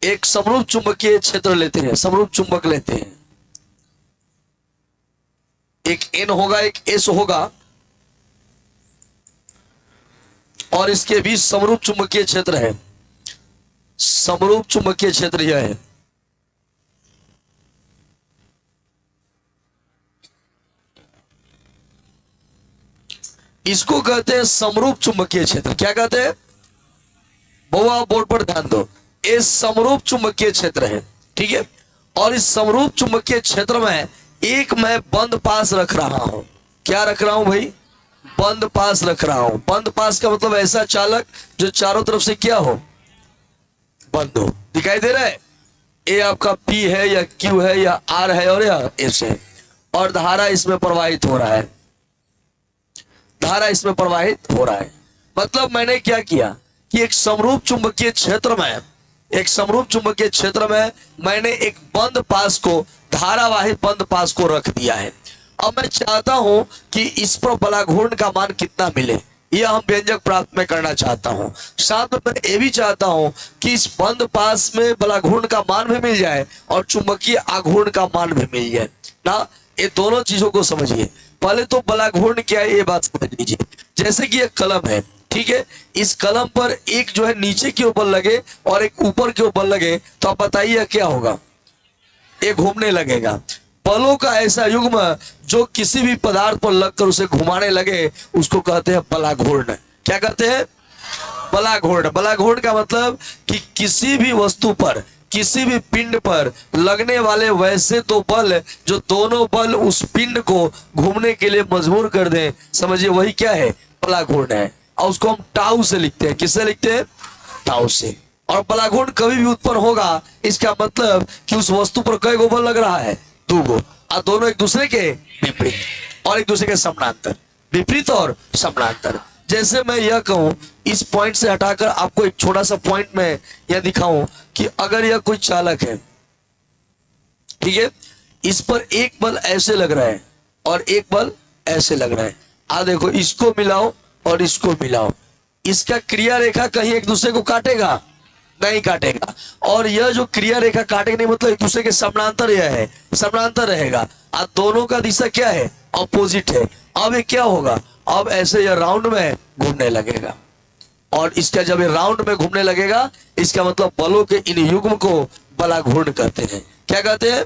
एक समरूप चुंबकीय क्षेत्र लेते हैं, समरूप चुंबक लेते हैं, एक N होगा एक S होगा और इसके बीच समरूप चुंबकीय क्षेत्र है। समरूप चुंबकीय क्षेत्र यह है। इसको कहते हैं समरूप चुंबकीय क्षेत्र। क्या कहते हैं? बहुआ बोर्ड पर ध्यान दो, ये समरूप चुंबकीय क्षेत्र है, ठीक है। और इस समरूप चुंबकीय क्षेत्र में एक मैं बंद पास रख रहा हूं। क्या रख रहा हूं भाई? बंद पास रख रहा हूं। बंद पास का मतलब ऐसा चालक जो चारों तरफ से क्या हो? बंद हो। दिखाई दे रहा है? ये आपका P है या Q है या R है और या S है, और धारा इसमें प्रवाहित हो रहा है, धारा इसमें प्रवाहित हो रहा है। मतलब मैंने क्या किया कि एक समरूप चुंबकीय क्षेत्र में, एक समरूप चुंबकीय क्षेत्र में मैंने एक बंद पास को, धारावाहित बंद पास को रख दिया है। अब मैं चाहता हूं कि इस पर बलाघूर्ण का मान कितना मिले, यह हम व्यंजक प्राप्त में करना चाहता हूं। साथ में मैं ये भी चाहता हूं कि इस बंद पास में बलाघूर्ण का मान भी मिल जाए और चुंबकीय आघूर्ण का मान भी मिल जाए ना। ये दोनों चीजों को समझिए। पहले तो बलाघूर्ण क्या है ये बात समझ लीजिए। जैसे कि एक कलम है, ठीक है, इस कलम पर एक जो है नीचे के ऊपर लगे और एक ऊपर के ऊपर लगे, तो आप बताइए क्या होगा? ये घूमने लगेगा। बलों का ऐसा युग्म जो किसी भी पदार्थ पर लगकर उसे घुमाने लगे उसको कहते हैं बलाघूर्ण। क्या कहते हैं? बलाघूर्ण। बलाघूर्ण का मतलब कि किसी भी वस्तु पर, किसी भी पिंड पर लगने वाले वैसे तो बल जो दोनों बल उस पिंड को घूमने के लिए मजबूर कर दें, समझिए वही क्या है? बलाघूर्ण है। और उसको हम टाउ से लिखते हैं। किससे लिखते हैं? टाउ से। और बलाघूर्ण कभी भी उत्पन्न होगा, इसका मतलब कि उस वस्तु पर कई गो बल लग रहा है? दो गो। और दोनों एक दूसरे के विपरीत और एक दूसरे के समानांतर, विपरीत और समानांतर। जैसे मैं यह कहूं, इस पॉइंट से हटाकर आपको एक छोटा सा पॉइंट में यह दिखाऊं कि अगर यह कोई चालक है, ठीक है, इस पर एक बल ऐसे लग रहा है और एक बल ऐसे लग रहा है। आ देखो, इसको मिलाओ और इसको मिलाओ, इसका क्रिया रेखा कहीं एक दूसरे को काटेगा? नहीं काटेगा। और यह जो क्रिया रेखा काटेगा नहीं, मतलब एक दूसरे के समानांतर यह है, समानांतर रहेगा। अब दोनों का दिशा क्या है? ऑपोजिट है। अब ये क्या होगा? अब ऐसे यह राउंड में घूमने लगेगा, और इसका जब ये राउंड में घूमने लगेगा, इसका मतलब बलों के इन युग्म को बलाघूर्ण कहते हैं। क्या कहते हैं?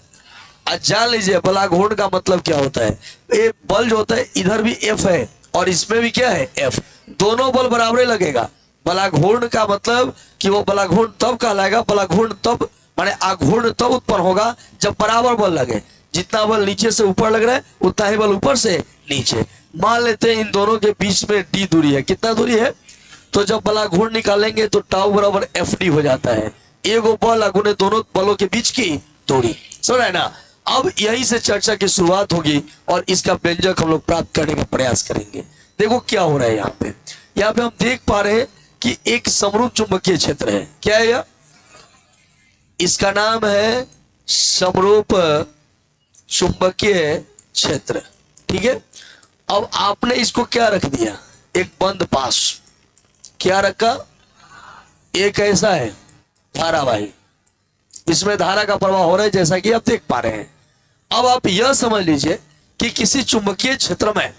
आज जान लीजिए बलाघूर्ण का मतलब क्या होता है। ये बल जो होता है, इधर भी F है और इसमें भी क्या है? F। दोनों बल बराबर लगेगा। बलाघूर्ण का मतलब कि वो बलाघूर्ण तब कहलाएगा, बलाघूर्ण तब माने आघूर्ण तब उत्पन्न होगा जब बराबर बल लगे। जितना बल नीचे से ऊपर लग रहा है उतना ही बल ऊपर से नीचे। मान लेते हैं इन दोनों के बीच में d दूरी है। कितना दूरी है? तो जब बलाघूर्ण निकालेंगे तो टाउ बराबर FD हो जाता है। एगो बल गुने दोनों बलों के बीच की दूरी। समझ रहे ना? अब यहीं से चर्चा की शुरुआत होगी और इसका व्यंजक हम लोग प्राप्त करने का प्रयास करेंगे। देखो क्या हो रहा है यहाँ पे। यहाँ पे हम देख पा रहे हैं कि एक समरूप चुंबकीय क्षेत्र है। क्या है यह? इसका नाम है समरूप चुंबकीय क्षेत्र, ठीक है। अब आपने इसको क्या रख दिया? एक बंद पास। क्या रखा? एक ऐसा है धारावाही, इसमें धारा का प्रवाह हो रहा है जैसा कि आप देख पा रहे हैं। अब आप यह समझ लीजिए कि किसी चुंबकीय क्षेत्र में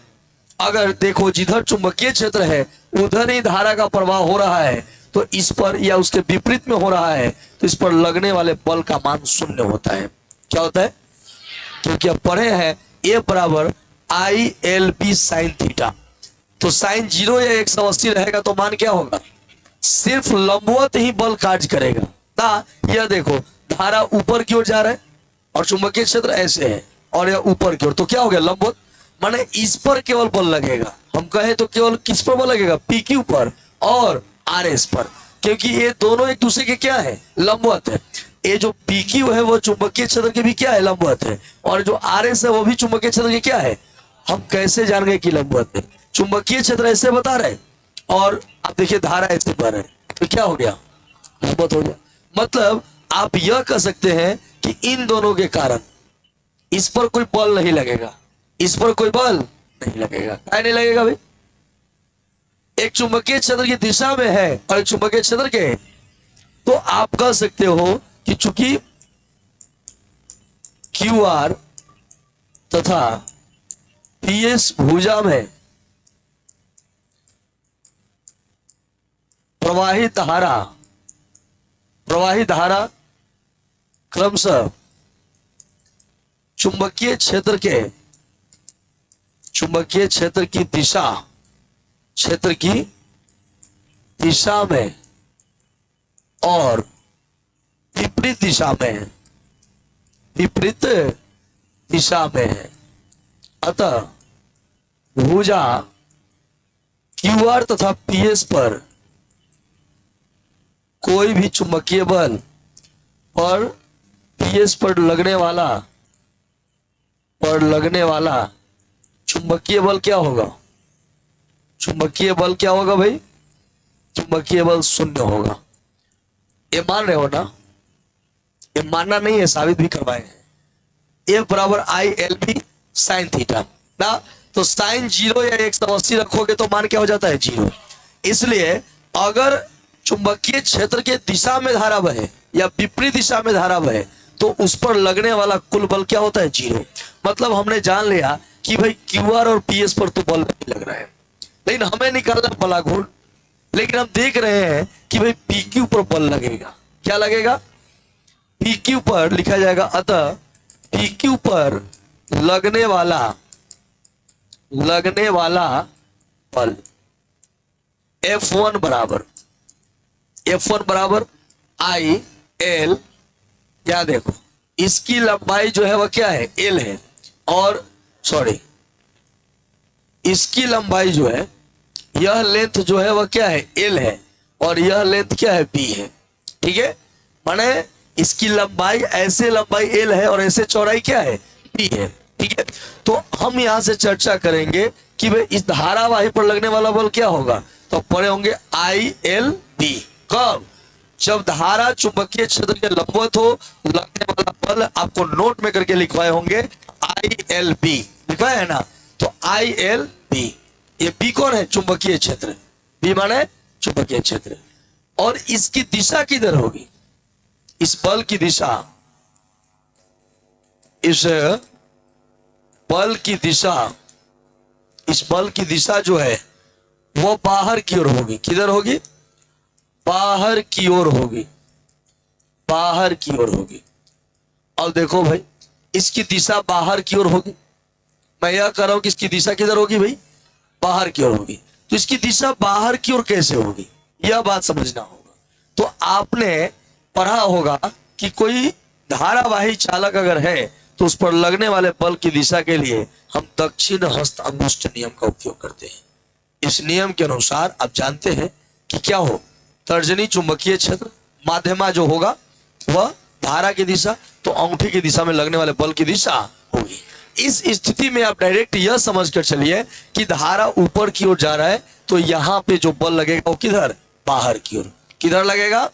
अगर देखो जिधर चुंबकीय क्षेत्र है उधर ही धारा का प्रवाह हो रहा है, तो इस पर या उसके विपरीत में हो रहा है, तो इस पर लगने वाले बल का मान शून्य होता है। क्या होता है? क्योंकि अब पढ़े हैं ए बराबर ILB साइन थीटा, तो साइन 0 या 180 रहेगा तो मान क्या होगा? सिर्फ लंबवत ही बल कार्य करेगा ना। यह देखो धारा ऊपर की ओर जा रहा है और चुंबकीय क्षेत्र ऐसे है और यह ऊपर की ओर, तो क्या हो गया? लंबवत। माने इस पर केवल बल लगेगा। हम कहें तो केवल किस पर बल लगेगा? PQ पर और RS पर, क्योंकि ये दोनों एक दूसरे के क्या है? लंबवत है। ये जो PQ है वो चुंबकीय क्षेत्र के भी क्या है? लंबवत है। और जो RS है वो भी चुंबकीय क्षेत्र के क्या है? हम कैसे जान गए कि लंबवत है? चुंबकीय क्षेत्र ऐसे बता रहे और आप देखिए धारा ऐसे बह रहे, तो क्या हो गया? लंबवत हो गया। मतलब आप यह कह सकते हैं कि इन दोनों के कारण इस पर कोई बल नहीं लगेगा, इस पर कोई बल नहीं लगेगा। क्या नहीं लगेगा भाई? एक चुंबकीय क्षेत्र की दिशा में है और एक चुंबकीय क्षेत्र के तो आप कह सकते हो कि चूंकि क्यू आर तथा पी एस भुजा में प्रवाही धारा क्रमशः चुंबकीय क्षेत्र की दिशा में और विपरीत दिशा में है। अतः भुजा क्यू आर तथा पी एस पर कोई भी चुंबकीय बल और पी एस पर लगने वाला चुंबकीय बल क्या होगा? चुंबकीय बल क्या होगा भाई? चुंबकीय बल शून्य होगा। ये मान रहे हो ना? ये मानना नहीं है, साबित भी करवाए हैं। F बराबर I L B sine theta ना, तो साइन 0 या 180 रखोगे तो मान क्या हो जाता है? 0। इसलिए अगर चुंबकीय क्षेत्र के दिशा में धारा बहे या विपरीत दिशा में धारा बहे तो उस पर लगने वाला कुल बल क्या होता है? 0। मतलब हमने जान लिया कि भाई क्यू आर और पी एस पर तो बल नहीं लग रहा है, लेकिन हमें निकालना बलाघूर्ण। लेकिन हम देख रहे हैं कि भाई पी क्यू पर बल लगेगा। क्या लगेगा? पी क्यू पर लिखा जाएगा। अतः पी क्यू पर लगने वाला बल F1 बराबर आई एल। क्या देखो, इसकी लंबाई जो है वह क्या है? एल है। और सॉरी, इसकी लंबाई जो है, यह लेंथ जो है वह क्या है? एल है। और यह लेंथ क्या है? बी है। ठीक है, माने इसकी लंबाई, ऐसे लंबाई एल है और ऐसे चौड़ाई क्या है? बी है। ठीक है, तो हम यहां से चर्चा करेंगे कि भाई इस धारावाही पर लगने वाला बल क्या होगा। तो पढ़े होंगे आई एल बी। कब? जब धारा चुंबकीय क्षेत्र के लंबवत हो, लगने वाला बल आपको नोट में करके लिखवाए होंगे आई एल बी। लिखवाए है ना? तो आई एल बी, ये बी कौन है? चुंबकीय क्षेत्र। बी माने चुंबकीय क्षेत्र। और इसकी दिशा किधर होगी? इस बल की दिशा जो है वो बाहर की ओर होगी। किधर होगी? बाहर की ओर होगी। और देखो भाई, इसकी दिशा बाहर की ओर होगी। मैं यह कर रहा हूं कि इसकी दिशा किधर होगी भाई? बाहर की ओर होगी। तो इसकी दिशा बाहर की ओर कैसे होगी, यह बात समझना होगा। तो आपने पढ़ा होगा कि कोई धारावाही चालक अगर है तो उस पर लगने वाले बल की दिशा के लिए हम दक्षिण हस्त अंगुष्ठ नियम का उपयोग करते हैं। इस नियम के अनुसार आप जानते हैं कि क्या हो, तर्जनी चुंबकीय क्षेत्र, माध्यमा जो होगा वह धारा की दिशा, तो अंगूठी की दिशा में लगने वाले बल की दिशा होगी। इस स्थिति में आप डायरेक्ट यह समझ कर चलिए कि धारा ऊपर की ओर जा रहा है तो यहां पे जो बल लगेगा वो किधर? बाहर की ओर। किधर लगेगा?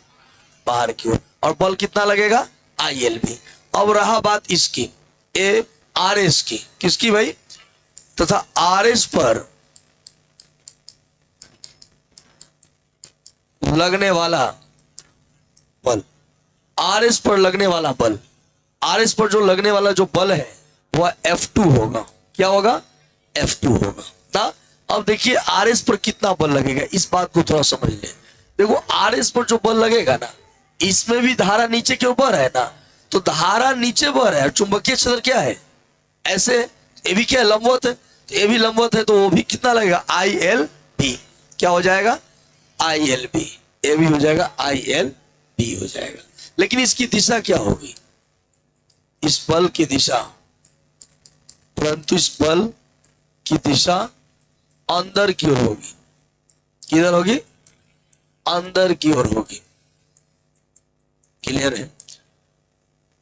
बाहर की ओर। और बल कितना लगेगा? I L B. अब रहा बात इसकी, ए आर एस की। किसकी भाई? तथा आर एस पर लगने वाला बल, आर एस पर लगने वाला बल, आर एस पर जो लगने वाला जो बल है वह F2 होगा। क्या होगा? F2 होगा ना। अब देखिए आर एस पर कितना बल लगेगा, इस बात को थोड़ा समझ लें। देखो आर एस पर जो बल लगेगा ना, इसमें भी धारा नीचे के ऊपर है ना, तो धारा नीचे बह रहा है। चुंबकीय क्षेत्र क्या है? ऐसे। ये भी क्या है? लंबवत है। तो ये भी लंबवत है, तो वो भी कितना लगेगा? I L B. क्या हो जाएगा? I L B. ये भी हो जाएगा आई एल बी हो जाएगा। लेकिन इसकी दिशा क्या होगी? इस बल की दिशा, परंतु इस बल की दिशा अंदर की ओर होगी। किधर होगी? अंदर की ओर होगी। क्लियर है?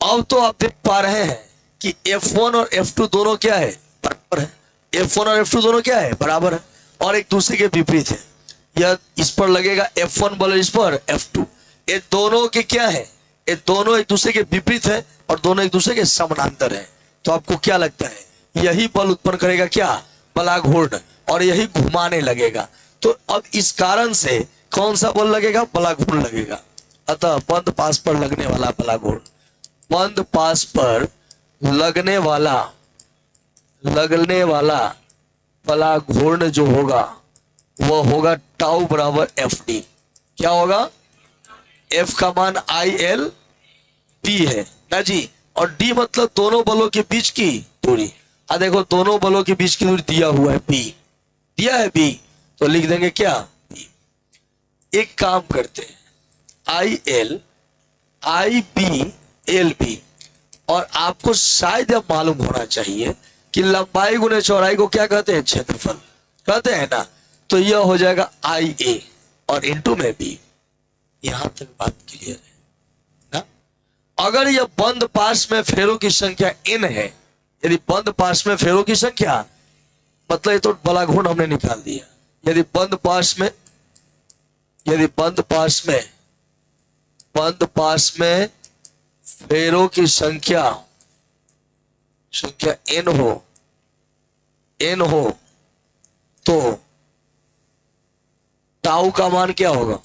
अब तो आप देख पा रहे हैं कि F1 और F2 दोनों क्या है? बराबर है। F1 और F2 दोनों क्या है? बराबर है और एक दूसरे के विपरीत है। यह इस पर लगेगा F1 बल, इस पर F2। ये दोनों के क्या है? ये दोनों एक दूसरे के विपरीत है और दोनों एक दूसरे के समानांतर है। तो आपको क्या लगता है? यही बल उत्पन्न करेगा क्या? बलाघूर्ण। और यही घुमाने लगेगा। तो अब इस कारण से कौन सा बल लगेगा? बलाघूर्ण लगेगा। अतः बंद पास पर लगने वाला बलाघूर्ण, बंद पास पर लगने वाला बलाघूर्ण जो होगा वह होगा टाउ बराबर एफ डी। क्या होगा? एफ का मान IL P है ना जी, और डी मतलब दोनों बलों के बीच की दूरी। देखो दोनों बलों के बीच की दूरी दिया हुआ है P, दिया है P, तो लिख देंगे क्या? P। एक काम करते हैं, IL IB LB, और आपको शायद यह मालूम होना चाहिए कि लंबाई गुने चौड़ाई को क्या कहते हैं? क्षेत्रफल कहते हैं ना। तो यह हो जाएगा IA और इंटू में B। यहां तक बात क्लियर है ना? अगर यह बंद पार्श्व में फेरों की संख्या n है, यदि बंद पार्श्व में फेरों की संख्या, मतलब ये तो बलाघूर्ण हमने निकाल दिया। यदि बंद पार्श्व में फेरों की संख्या n हो तो टाउ का मान क्या होगा?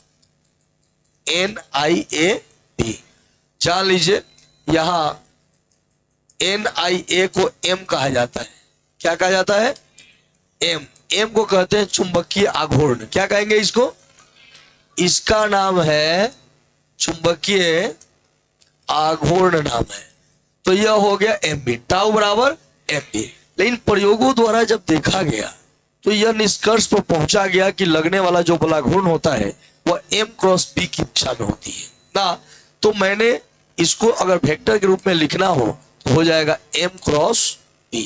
NIA-B। जान लीजिए यहां NIA को M कहा जाता है। क्या कहा जाता है? M को कहते हैं चुंबकीय आघूर्ण। क्या कहेंगे इसको? इसका नाम है चुंबकीय आघूर्ण नाम है। तो यह हो गया MB, टाउ बराबर MB। लेकिन प्रयोगों द्वारा जब देखा गया तो यह निष्कर्ष पर पहुंचा गया कि लगने वाला जो बलाघूर्ण होता है वह M क्रॉस B की दिशा में होती है ना। तो मैंने इसको अगर वेक्टर के रूप में लिखना हो तो हो जाएगा M क्रॉस B,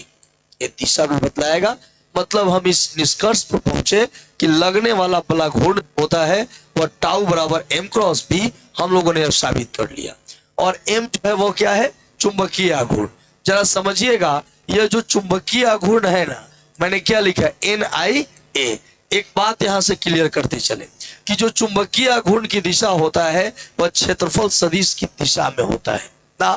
ये दिशा भी बतलाएगा। मतलब हम इस निष्कर्ष पर पहुंचे कि लगने वाला बलाघूर्ण होता है वह टाउ बराबर M क्रॉस B। हम लोगों ने साबित कर लिया। और M जो है वो क्या है? चुंबकीय आघूर्ण। जरा समझिएगा, यह जो चुंबकीय आघूर्ण है ना, मैंने क्या लिखा? NIA। एक बात यहां से क्लियर करते चले कि जो चुंबकीय आघूर्ण की दिशा होता है वह क्षेत्रफल सदिश की दिशा में होता है ना।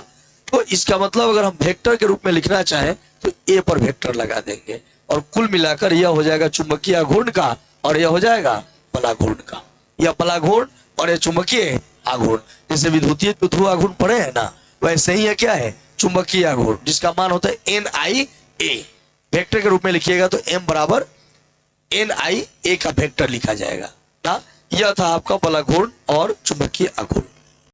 तो इसका मतलब अगर हम वेक्टर के रूप में लिखना चाहें तो A पर वेक्टर लगा देंगे, और कुल मिलाकर यह हो जाएगा चुंबकीय आघूर्ण का, और यह हो जाएगा बलाघूर्ण का। यह बलाघूर्ण और यह चुंबकीय आघूर्ण। जैसे विद्युतीय द्विध्रुव आघूर्ण पढ़े हैं ना, वैसे ही यह क्या है? चुंबकीय आघूर्ण, जिसका मान होता है NIA। वेक्टर के रूप में लिखिएगा तो M बराबर NIA का वेक्टर लिखा जाएगा ना। यह था आपका बलाघूर्ण और चुंबकीय आघूर्ण।